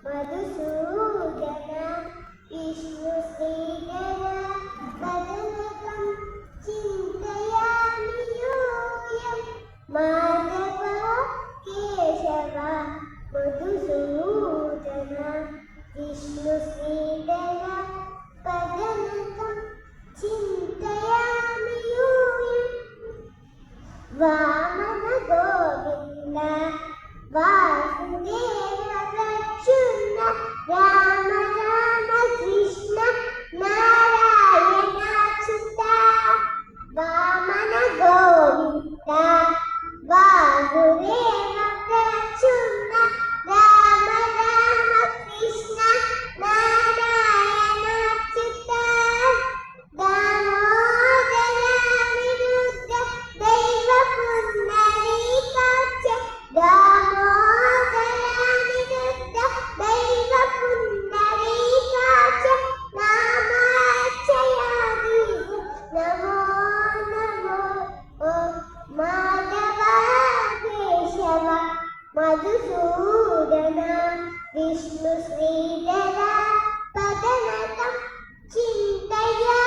మధుసూదన విష్ణు శ్రీధర పదనకం చింతయామి యూయం మాధవ కేశవ మధుసూదన విష్ణు శ్రీధర పదనకం చింతయామి యూయం వామన గోవింద వాసుదేవ రక్షుణ రామ రామ కృష్ణ నారాయణ అచ్యుత వామన గోవింద వాసుదేవ రక్షుణ రామ రామ కృష్ణ నారాయణ అచ్యుత దామోదర నిరుద్ధ దైవ పుండరీకాక్ష దామోదర నిరుద్ధ దైవ పుండరీకాక్ష నామాక్షయాదీపు నమో నమో ఓ మాధవ కేశవ మధుసూదన విష్ణు శ్రీధర పదనకం చింతయా